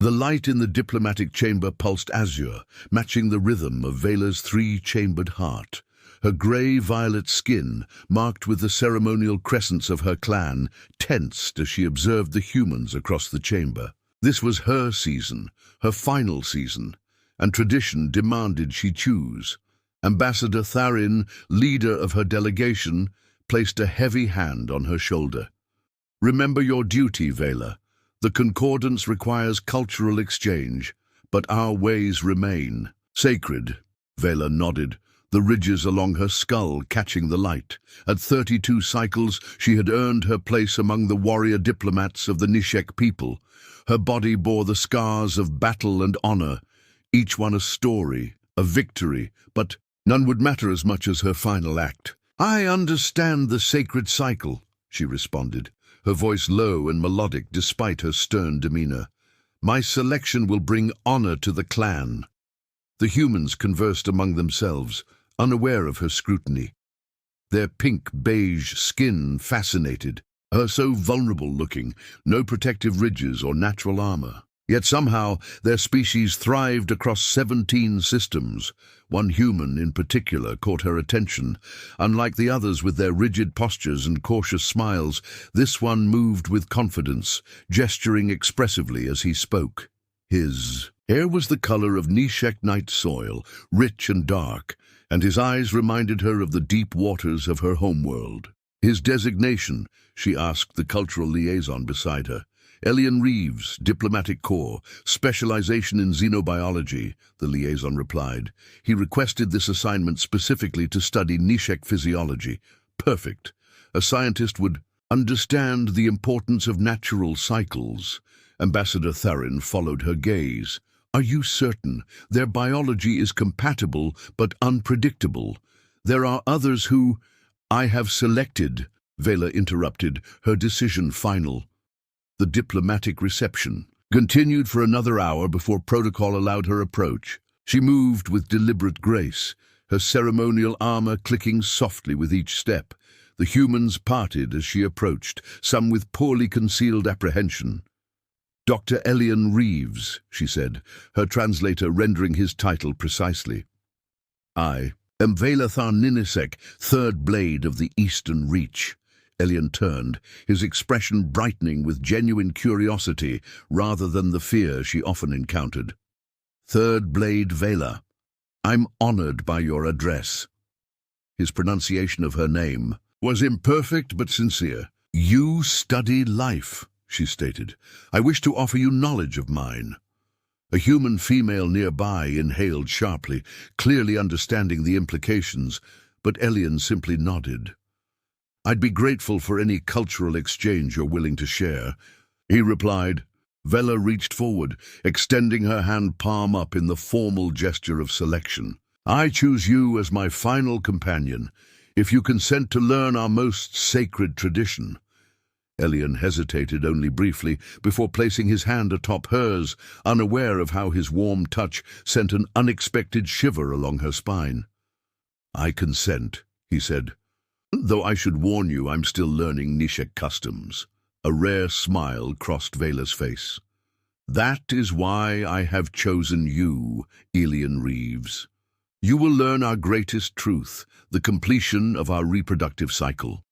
The light in the diplomatic chamber pulsed azure, matching the rhythm of Vela's three-chambered heart. Her grey-violet skin, marked with the ceremonial crescents of her clan, tensed as she observed the humans across the chamber. This was her season, her final season, and tradition demanded she choose. Ambassador Tharin, leader of her delegation, placed a heavy hand on her shoulder. "Remember your duty, Vela. The concordance requires cultural exchange, but our ways remain sacred." Vela nodded, the ridges along her skull catching the light. At 32 cycles, she had earned her place among the warrior diplomats of the Nishek people. Her body bore the scars of battle and honor, each one a story, a victory, but none would matter as much as her final act. "I understand the sacred cycle," she responded, her voice low and melodic despite her stern demeanor. "My selection will bring honor to the clan." The humans conversed among themselves, unaware of her scrutiny. Their pink-beige skin fascinated, her so vulnerable-looking, no protective ridges or natural armor. Yet somehow their species thrived across 17 systems. One human in particular caught her attention. Unlike the others with their rigid postures and cautious smiles, this one moved with confidence, gesturing expressively as he spoke. His hair was the color of Nishek night soil, rich and dark, and his eyes reminded her of the deep waters of her homeworld. "His designation?" she asked the cultural liaison beside her. "Elian Reeves, Diplomatic Corps, specialization in xenobiology," the liaison replied. "He requested this assignment specifically to study Nishek physiology." "Perfect. A scientist would understand the importance of natural cycles." Ambassador Tharin followed her gaze. "Are you certain? Their biology is compatible but unpredictable. There are others who—" "I have selected," Vela interrupted, her decision final. The diplomatic reception continued for another hour before protocol allowed her approach. She moved with deliberate grace, her ceremonial armor clicking softly with each step. The humans parted as she approached, some with poorly concealed apprehension. "Dr. Elian Reeves," she said, her translator rendering his title precisely. "I am Vela Ninisek, third blade of the Eastern Reach." Elian turned, his expression brightening with genuine curiosity rather than the fear she often encountered. "Third Blade Vela, I'm honored by your address." His pronunciation of her name was imperfect but sincere. "You study life," she stated. "I wish to offer you knowledge of mine." A human female nearby inhaled sharply, clearly understanding the implications, but Elian simply nodded. "I'd be grateful for any cultural exchange you're willing to share," he replied. Vela reached forward, extending her hand palm up in the formal gesture of selection. "I choose you as my final companion, if you consent to learn our most sacred tradition." Elian hesitated only briefly before placing his hand atop hers, unaware of how his warm touch sent an unexpected shiver along her spine. "I consent," he said. "Though I should warn you, I'm still learning Nishek customs." A rare smile crossed Vela's face. "That is why I have chosen you, Elian Reeves. You will learn our greatest truth, the completion of our reproductive cycle.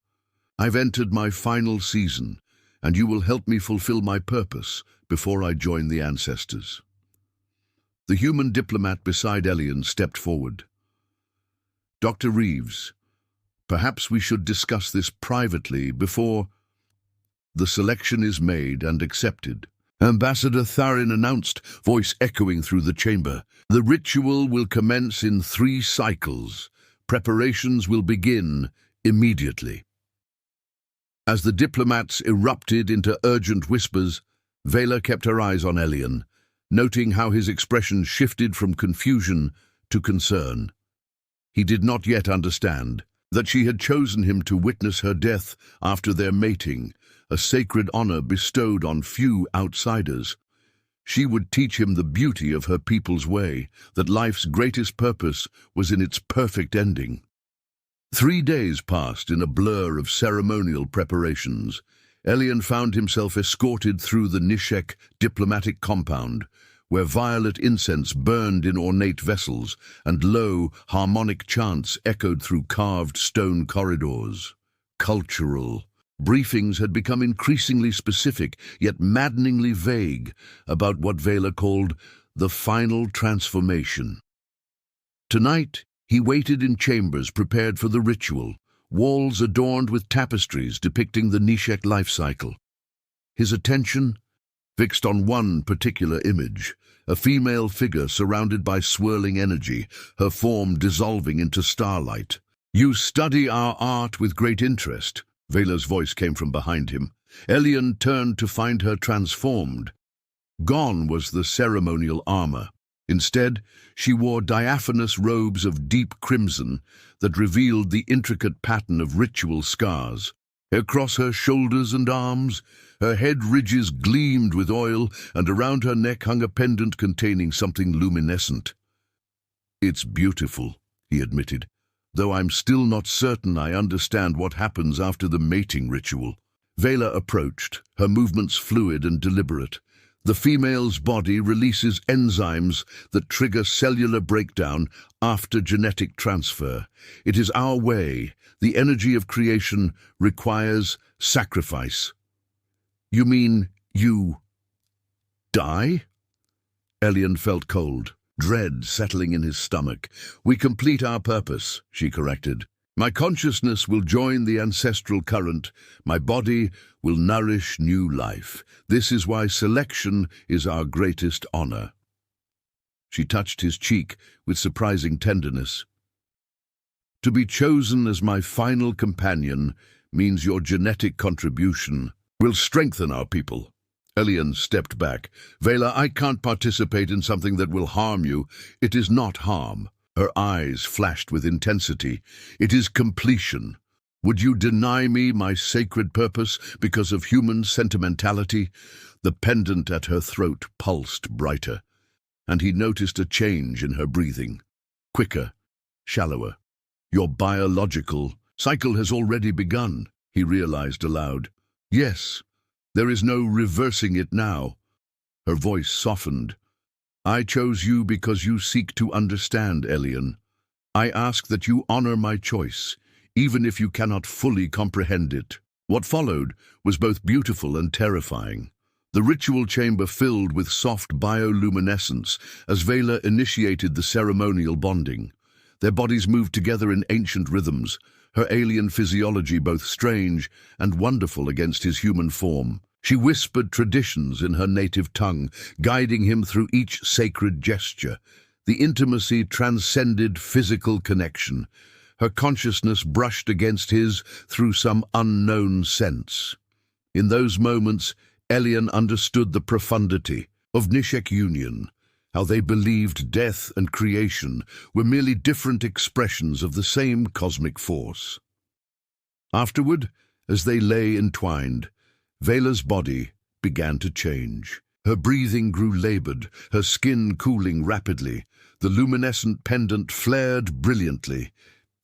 I've entered my final season, and you will help me fulfill my purpose before I join the ancestors." The human diplomat beside Elian stepped forward. "Dr. Reeves, perhaps we should discuss this privately before—" "The selection is made and accepted," Ambassador Tharin announced, voice echoing through the chamber. "The ritual will commence in 3 cycles. Preparations will begin immediately." As the diplomats erupted into urgent whispers, Vela kept her eyes on Elian, noting how his expression shifted from confusion to concern. He did not yet understand that she had chosen him to witness her death after their mating, a sacred honor bestowed on few outsiders. She would teach him the beauty of her people's way, that life's greatest purpose was in its perfect ending. 3 days passed in a blur of ceremonial preparations. Elian found himself escorted through the Nishek diplomatic compound, where violet incense burned in ornate vessels and low, harmonic chants echoed through carved stone corridors. Cultural briefings had become increasingly specific, yet maddeningly vague, about what Vela called the final transformation. Tonight, he waited in chambers prepared for the ritual, walls adorned with tapestries depicting the Nishek life cycle. His attention fixed on one particular image, a female figure surrounded by swirling energy, her form dissolving into starlight. "You study our art with great interest," Vela's voice came from behind him. Elian turned to find her transformed. Gone was the ceremonial armor. Instead, she wore diaphanous robes of deep crimson that revealed the intricate pattern of ritual scars. Across her shoulders and arms, her head ridges gleamed with oil, and around her neck hung a pendant containing something luminescent. "It's beautiful," he admitted, "though I'm still not certain I understand what happens after the mating ritual." Vela approached, her movements fluid and deliberate. The female's body releases enzymes that trigger cellular breakdown after genetic transfer. It is our way. The energy of creation requires sacrifice. "You mean you die?" Elian felt cold, dread settling in his stomach. "We complete our purpose," she corrected. "My consciousness will join the ancestral current. My body will nourish new life. This is why selection is our greatest honor." She touched his cheek with surprising tenderness. "To be chosen as my final companion means your genetic contribution will strengthen our people." Elian stepped back. "Vela, I can't participate in something that will harm you. It is not harm." Her eyes flashed with intensity. "It is completion. Would you deny me my sacred purpose because of human sentimentality?" The pendant at her throat pulsed brighter, and he noticed a change in her breathing. Quicker, shallower. "Your biological cycle has already begun," he realized aloud. "Yes, there is no reversing it now." Her voice softened. "I chose you because you seek to understand, Elian. I ask that you honor my choice, even if you cannot fully comprehend it." What followed was both beautiful and terrifying. The ritual chamber filled with soft bioluminescence as Vela initiated the ceremonial bonding. Their bodies moved together in ancient rhythms, her alien physiology both strange and wonderful against his human form. She whispered traditions in her native tongue, guiding him through each sacred gesture. The intimacy transcended physical connection. Her consciousness brushed against his through some unknown sense. In those moments, Elian understood the profundity of Nishek union, how they believed death and creation were merely different expressions of the same cosmic force. Afterward, as they lay entwined, Vela's body began to change. Her breathing grew labored, her skin cooling rapidly. The luminescent pendant flared brilliantly.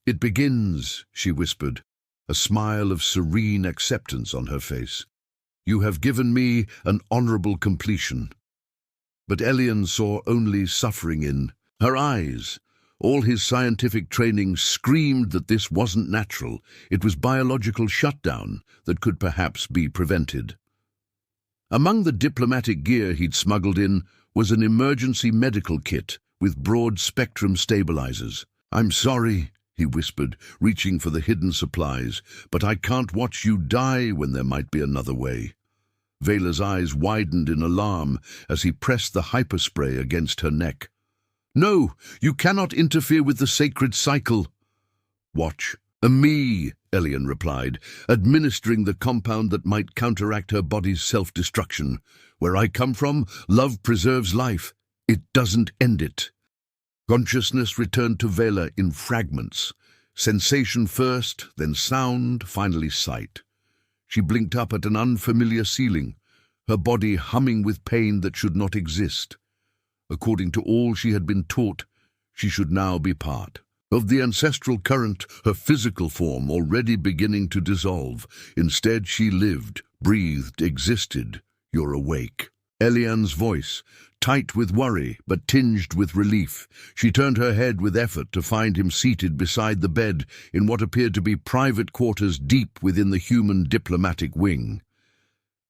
"It begins," she whispered, a smile of serene acceptance on her face. "You have given me an honorable completion." But Elian saw only suffering in her eyes. All his scientific training screamed that this wasn't natural. It was biological shutdown that could perhaps be prevented. Among the diplomatic gear he'd smuggled in was an emergency medical kit with broad-spectrum stabilizers. "I'm sorry," he whispered, reaching for the hidden supplies, "but I can't watch you die when there might be another way." Vela's eyes widened in alarm as he pressed the hyperspray against her neck. "No, you cannot interfere with the sacred cycle." "Watch me," Elian replied, administering the compound that might counteract her body's self-destruction. "Where I come from, love preserves life. It doesn't end it." Consciousness returned to Vela in fragments. Sensation first, then sound, finally sight. She blinked up at an unfamiliar ceiling, her body humming with pain that should not exist. According to all she had been taught, she should now be part of the ancestral current, her physical form already beginning to dissolve. Instead, she lived, breathed, existed. You're awake. Eliane's voice, tight with worry but tinged with relief. She turned her head with effort to find him seated beside the bed in what appeared to be private quarters deep within the human diplomatic wing.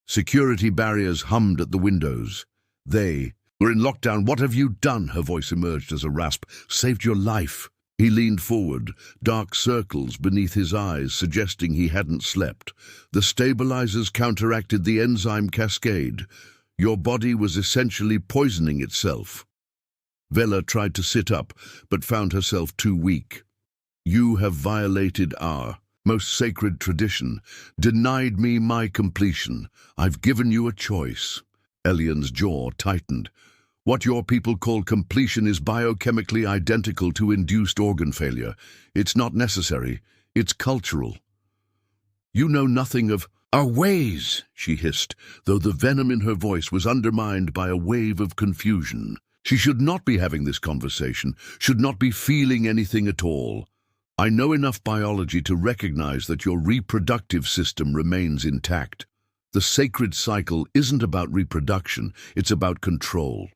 Security barriers hummed at the windows. They were in lockdown. What have you done? Her voice emerged as a rasp. Saved your life. He leaned forward, dark circles beneath his eyes suggesting he hadn't slept. The stabilizers counteracted the enzyme cascade. Your body was essentially poisoning itself. Vela tried to sit up, but found herself too weak. You have violated our most sacred tradition, denied me my completion. I've given you a choice. Elian's jaw tightened. What your people call completion is biochemically identical to induced organ failure. It's not necessary. It's cultural. You know nothing of our ways, she hissed, though the venom in her voice was undermined by a wave of confusion. She should not be having this conversation, should not be feeling anything at all. I know enough biology to recognize that your reproductive system remains intact. The sacred cycle isn't about reproduction, it's about control.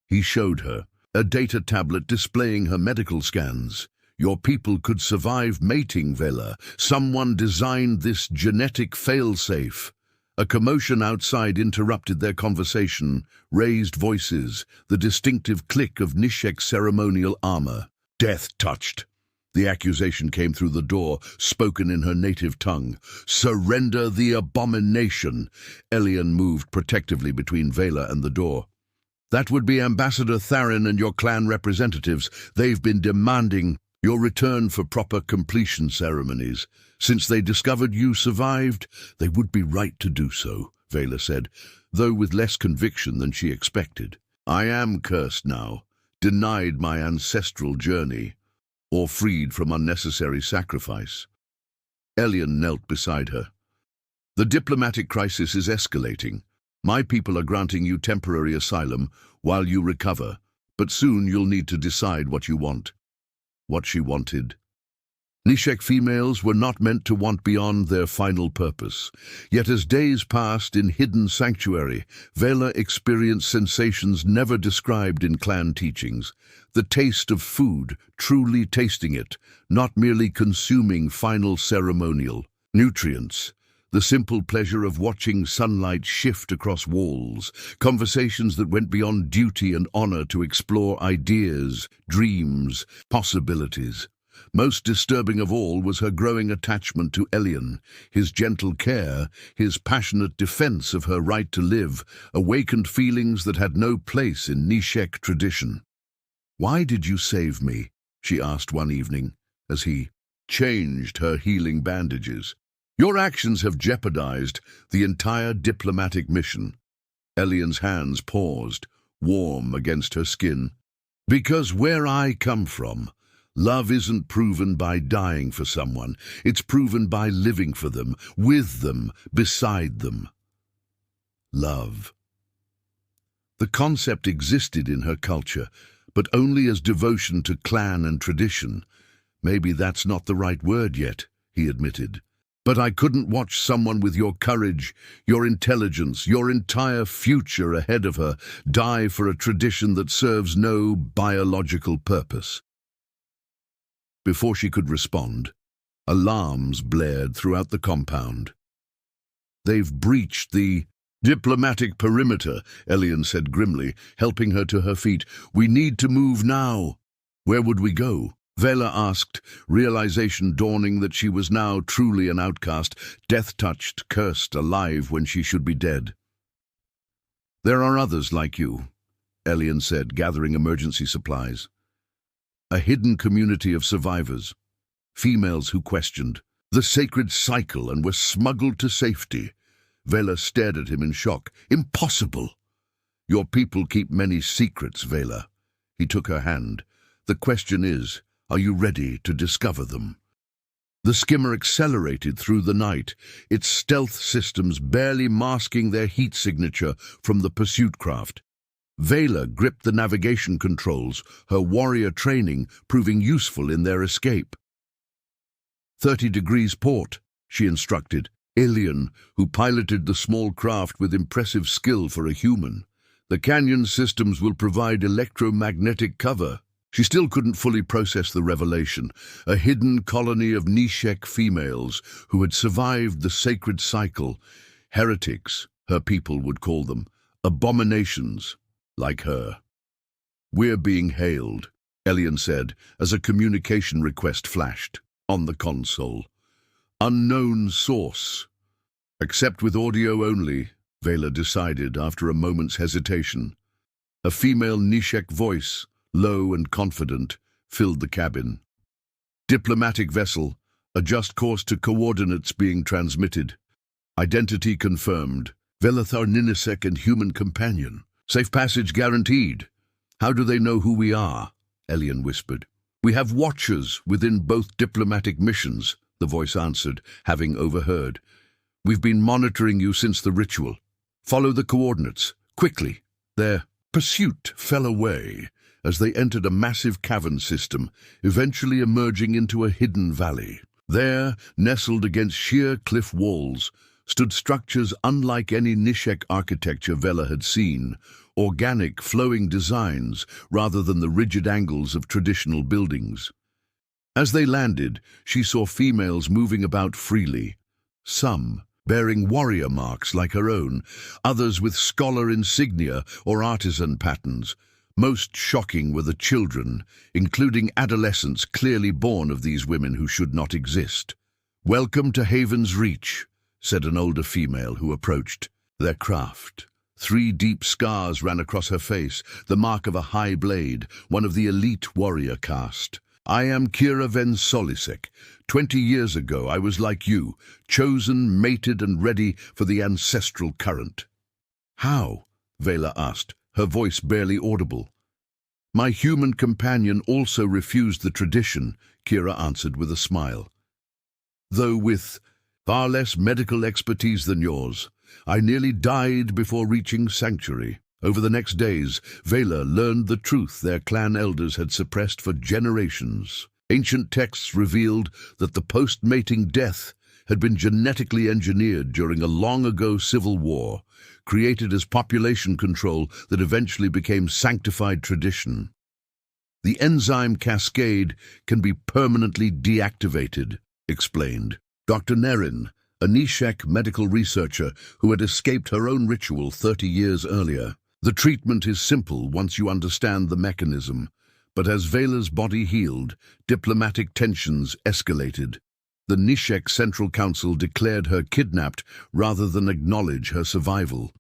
He showed her, a data tablet displaying her medical scans. Your people could survive mating, Vela. Someone designed this genetic failsafe. A commotion outside interrupted their conversation. Raised voices, the distinctive click of Nishek's ceremonial armor. Death touched. The accusation came through the door, spoken in her native tongue. Surrender the abomination. Elian moved protectively between Vela and the door. That would be Ambassador Tharin and your clan representatives. They've been demanding your return for proper completion ceremonies. Since they discovered you survived, they would be right to do so, Vela said, though with less conviction than she expected. I am cursed now, denied my ancestral journey, or freed from unnecessary sacrifice. Elian knelt beside her. The diplomatic crisis is escalating. My people are granting you temporary asylum while you recover, but soon you'll need to decide what you want. What she wanted. Nishek females were not meant to want beyond their final purpose. Yet as days passed in hidden sanctuary, Vela experienced sensations never described in clan teachings. The taste of food, truly tasting it, not merely consuming final ceremonial. Nutrients. The simple pleasure of watching sunlight shift across walls, conversations that went beyond duty and honor to explore ideas, dreams, possibilities. Most disturbing of all was her growing attachment to Elian, his gentle care, his passionate defense of her right to live, awakened feelings that had no place in Nishek tradition. "Why did you save me?" she asked one evening, as he changed her healing bandages. "Your actions have jeopardized the entire diplomatic mission." Elian's hands paused, warm against her skin. "Because where I come from, love isn't proven by dying for someone. It's proven by living for them, with them, beside them." Love. The concept existed in her culture, but only as devotion to clan and tradition. "Maybe that's not the right word yet," he admitted. "But I couldn't watch someone with your courage, your intelligence, your entire future ahead of her die for a tradition that serves no biological purpose." Before she could respond, alarms blared throughout the compound. "They've breached the diplomatic perimeter," Elian said grimly, helping her to her feet. "We need to move now." "Where would we go?" Vela asked, realization dawning that she was now truly an outcast, death-touched, cursed, alive when she should be dead. "There are others like you," Elian said, gathering emergency supplies. "A hidden community of survivors, females who questioned the sacred cycle and were smuggled to safety." Vela stared at him in shock. "Impossible!" "Your people keep many secrets, Vela." He took her hand. "The question is, are you ready to discover them?" The skimmer accelerated through the night, its stealth systems barely masking their heat signature from the pursuit craft. Vela gripped the navigation controls, her warrior training proving useful in their escape. 30 degrees port, she instructed. alien who piloted the small craft with impressive skill for a human. The canyon systems will provide electromagnetic cover. She still couldn't fully process the revelation. A hidden colony of Nishek females who had survived the sacred cycle. Heretics, her people would call them. Abominations, like her. "We're being hailed," Elian said, as a communication request flashed on the console. "Unknown source." "Accept with audio only," Vela decided after a moment's hesitation. A female Nishek voice, low and confident, filled the cabin. "Diplomatic vessel. Adjust course to coordinates being transmitted. Identity confirmed. Velathar Ninisek and human companion. Safe passage guaranteed." "How do they know who we are?" Elian whispered. "We have watchers within both diplomatic missions," the voice answered, having overheard. "We've been monitoring you since the ritual. Follow the coordinates, quickly." Their pursuit fell away as they entered a massive cavern system, eventually emerging into a hidden valley. There, nestled against sheer cliff walls, stood structures unlike any Nishek architecture Vela had seen, organic, flowing designs rather than the rigid angles of traditional buildings. As they landed, she saw females moving about freely, some bearing warrior marks like her own, others with scholar insignia or artisan patterns. Most shocking were the children, including adolescents clearly born of these women who should not exist. "Welcome to Haven's Reach," said an older female who approached. Their craft. 3 deep scars ran across her face, the mark of a high blade, one of the elite warrior caste. "I am Kira Ven Solisek. 20 years ago I was like you, chosen, mated and ready for the ancestral current." "How?" Vela asked, her voice barely audible. "My human companion also refused the tradition," Kira answered with a smile. "Though with far less medical expertise than yours. I nearly died before reaching sanctuary." Over the next days, Vela learned the truth their clan elders had suppressed for generations. Ancient texts revealed that the post-mating death had been genetically engineered during a long-ago civil war, created as population control that eventually became sanctified tradition. "The enzyme cascade can be permanently deactivated," explained Dr. Nerin, a Nishek medical researcher who had escaped her own ritual 30 years earlier. "The treatment is simple once you understand the mechanism, but as Vela's body healed, diplomatic tensions escalated. The Nishek Central Council declared her kidnapped rather than acknowledge her survival.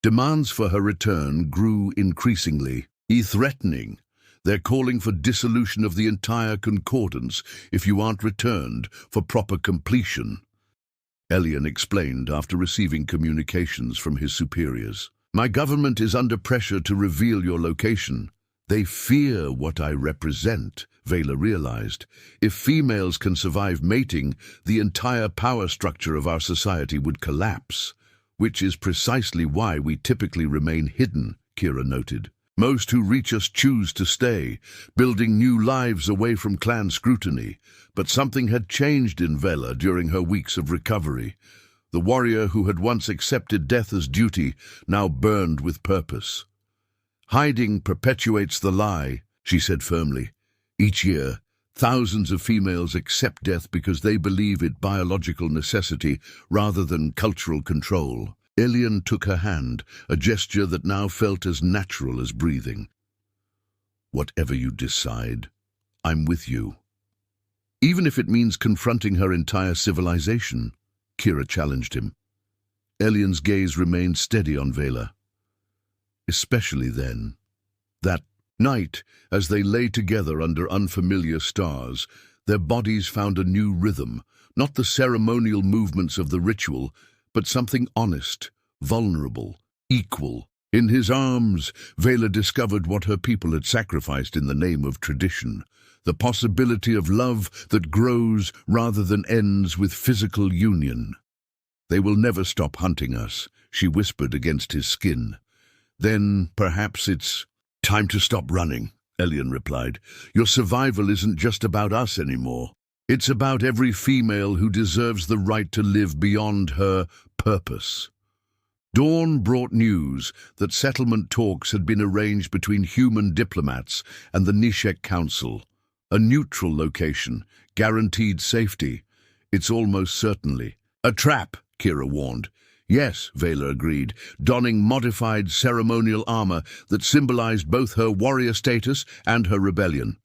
Demands for her return grew increasingly, threatening. They're calling for dissolution of the entire concordance if you aren't returned for proper completion," Elian explained after receiving communications from his superiors. "My government is under pressure to reveal your location. They fear what I represent," Vela realized. "If females can survive mating, the entire power structure of our society would collapse, which is precisely why we typically remain hidden," Kira noted. "Most who reach us choose to stay, building new lives away from clan scrutiny. But something had changed in Vela during her weeks of recovery. The warrior who had once accepted death as duty now burned with purpose. Hiding perpetuates the lie," she said firmly. "Each year, thousands of females accept death because they believe it biological necessity rather than cultural control." Elian took her hand, a gesture that now felt as natural as breathing. "Whatever you decide, I'm with you." "Even if it means confronting her entire civilization," Kira challenged him. Elian's gaze remained steady on Vela. "Especially then." That night, as they lay together under unfamiliar stars, their bodies found a new rhythm, not the ceremonial movements of the ritual, but something honest, vulnerable, equal. In his arms, Vela discovered what her people had sacrificed in the name of tradition, the possibility of love that grows rather than ends with physical union. "They will never stop hunting us," she whispered against his skin. "Then perhaps it's time to stop running," Elian replied. "Your survival isn't just about us anymore." It's about every female who deserves the right to live beyond her purpose. Dawn brought news that settlement talks had been arranged between human diplomats and the Nishek Council. A neutral location, guaranteed safety. It's almost certainly a trap, Kira warned. Yes, Vela agreed, donning modified ceremonial armor that symbolized both her warrior status and her rebellion.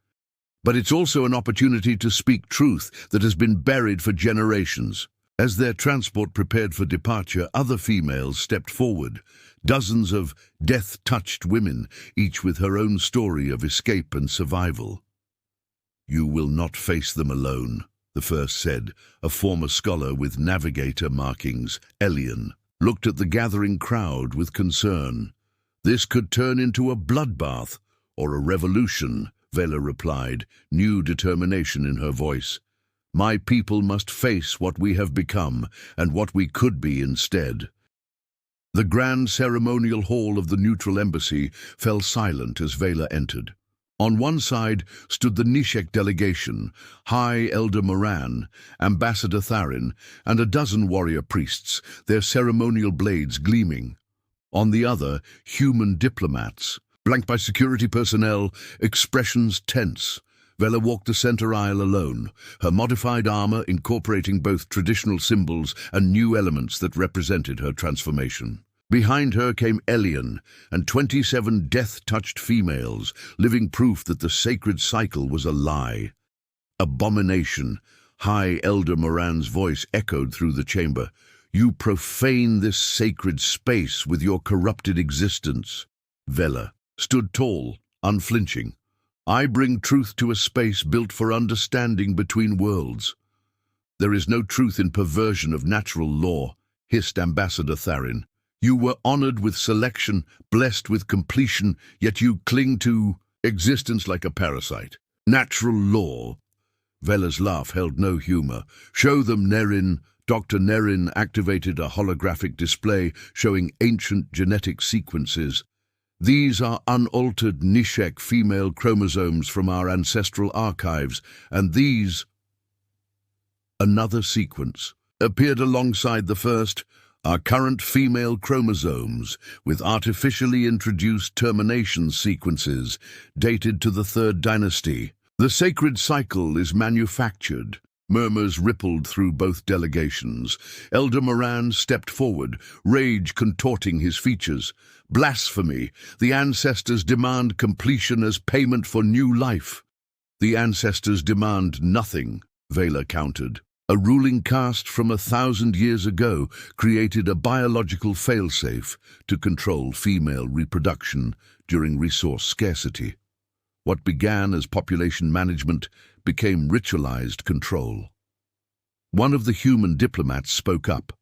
But it's also an opportunity to speak truth that has been buried for generations. As their transport prepared for departure, other females stepped forward, dozens of death-touched women, each with her own story of escape and survival. "You will not face them alone," the first said. A former scholar with navigator markings, Elian, looked at the gathering crowd with concern. "This could turn into a bloodbath or a revolution," Vela replied, new determination in her voice. "My people must face what we have become and what we could be instead." The grand ceremonial hall of the neutral embassy fell silent as Vela entered. On one side stood the Nishek delegation, High Elder Moran, Ambassador Tharin, and a dozen warrior priests, their ceremonial blades gleaming. On the other, human diplomats, flanked by security personnel, expressions tense. Vela walked the center aisle alone, her modified armor incorporating both traditional symbols and new elements that represented her transformation. Behind her came Elian and 27 death-touched females, living proof that the sacred cycle was a lie. "Abomination," High Elder Moran's voice echoed through the chamber. "You profane this sacred space with your corrupted existence." Vela stood tall, unflinching. "I bring truth to a space built for understanding between worlds." "There is no truth in perversion of natural law," hissed Ambassador Tharin. "You were honored with selection, blessed with completion, yet you cling to existence like a parasite. Natural law." Vela's laugh held no humor. "Show them, Nerin." Dr. Nerin activated a holographic display showing ancient genetic sequences. "These are unaltered Nishek female chromosomes from our ancestral archives, and these..." Another sequence appeared alongside the first, "Our current female chromosomes, with artificially introduced termination sequences, dated to the Third Dynasty. The sacred cycle is manufactured." Murmurs rippled through both delegations. Elder Moran stepped forward, rage contorting his features. "Blasphemy! The ancestors demand completion as payment for new life." "The ancestors demand nothing," Vela countered. "A ruling caste from 1,000 years ago created a biological failsafe to control female reproduction during resource scarcity. What began as population management became ritualized control." One of the human diplomats spoke up.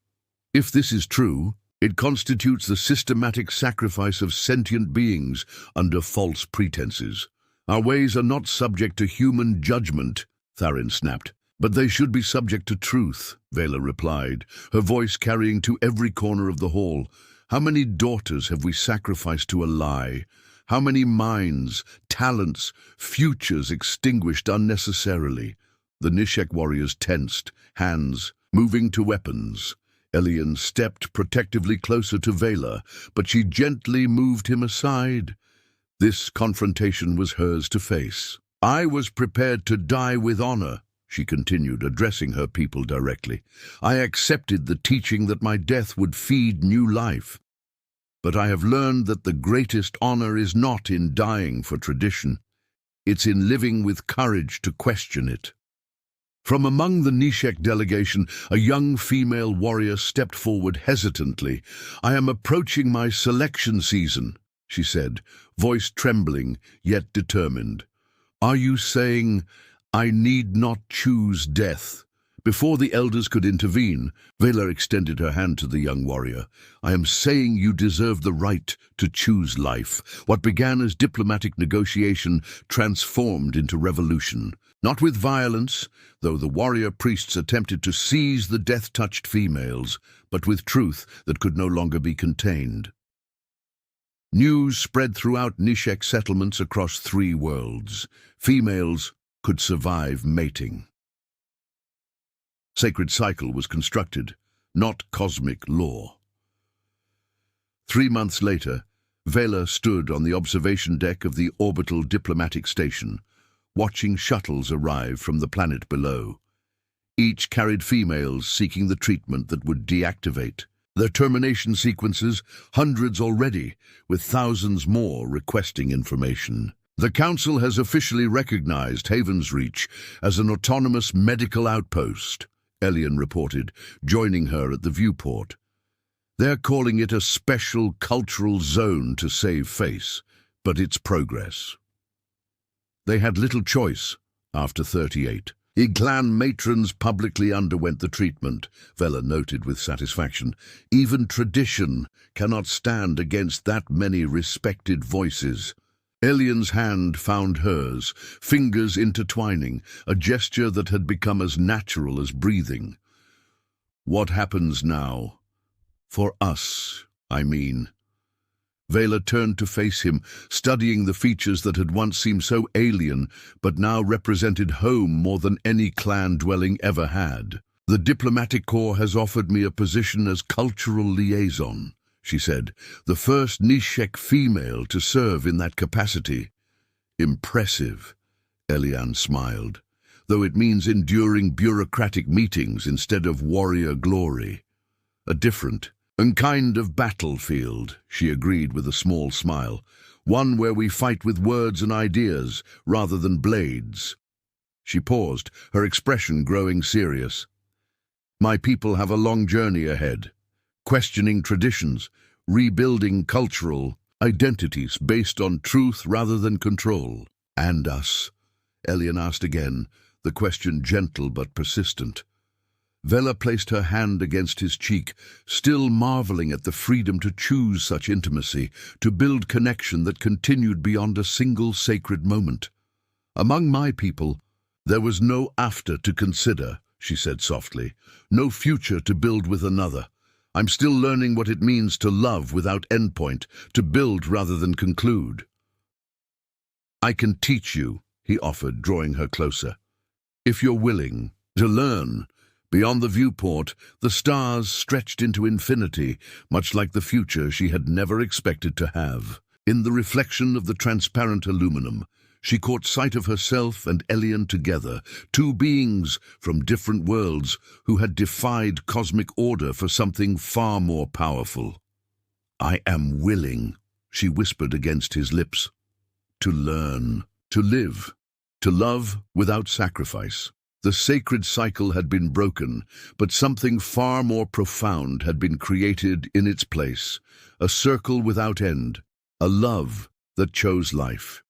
"If this is true, it constitutes the systematic sacrifice of sentient beings under false pretenses. Our ways are not subject to human judgment," Tharin snapped. "But they should be subject to truth," Vela replied, her voice carrying to every corner of the hall. "How many daughters have we sacrificed to a lie? How many minds, talents, futures extinguished unnecessarily?" The Nishek warriors tensed, hands moving to weapons. Elian stepped protectively closer to Vela, but she gently moved him aside. This confrontation was hers to face. "I was prepared to die with honor," she continued, addressing her people directly. "I accepted the teaching that my death would feed new life. But I have learned that the greatest honor is not in dying for tradition. It's in living with courage to question it." From among the Nishek delegation, a young female warrior stepped forward hesitantly. "I am approaching my selection season," she said, voice trembling yet determined. "Are you saying I need not choose death?" Before the elders could intervene, Vela extended her hand to the young warrior. "I am saying you deserve the right to choose life. What began as diplomatic negotiation transformed into revolution. Not with violence, though the warrior priests attempted to seize the death-touched females, but with truth that could no longer be contained." News spread throughout Nishek settlements across 3 worlds. Females could survive mating. Sacred cycle was constructed, not cosmic law. 3 months later, Vela stood on the observation deck of the orbital diplomatic station, watching shuttles arrive from the planet below. Each carried females seeking the treatment that would deactivate. Their termination sequences, hundreds already, with thousands more requesting information. The Council has officially recognized Haven's Reach as an autonomous medical outpost, Elian reported, joining her at the viewport. They're calling it a special cultural zone to save face, but it's progress. They had little choice after 38. Clan matrons publicly underwent the treatment, Vela noted with satisfaction. Even tradition cannot stand against that many respected voices. Elian's hand found hers, fingers intertwining, a gesture that had become as natural as breathing. What happens now? For us, I mean. Vela turned to face him, studying the features that had once seemed so alien, but now represented home more than any clan dwelling ever had. The diplomatic corps has offered me a position as cultural liaison, she said, the first Nishek female to serve in that capacity. Impressive, Elian smiled, though it means enduring bureaucratic meetings instead of warrior glory. A different and kind of battlefield, she agreed with a small smile, one where we fight with words and ideas rather than blades. She paused, her expression growing serious. My people have a long journey ahead, questioning traditions, rebuilding cultural identities based on truth rather than control. And us? Elian asked again, the question gentle but persistent. Vela placed her hand against his cheek, still marveling at the freedom to choose such intimacy, to build connection that continued beyond a single sacred moment. Among my people, there was no after to consider, she said softly, no future to build with another. I'm still learning what it means to love without endpoint, to build rather than conclude. I can teach you, he offered, drawing her closer. If you're willing to learn. Beyond the viewport, the stars stretched into infinity, much like the future she had never expected to have. In the reflection of the transparent aluminum, she caught sight of herself and Elian together, two beings from different worlds who had defied cosmic order for something far more powerful. I am willing, she whispered against his lips, to learn, to live, to love without sacrifice. The sacred cycle had been broken, but something far more profound had been created in its place, a circle without end, a love that chose life.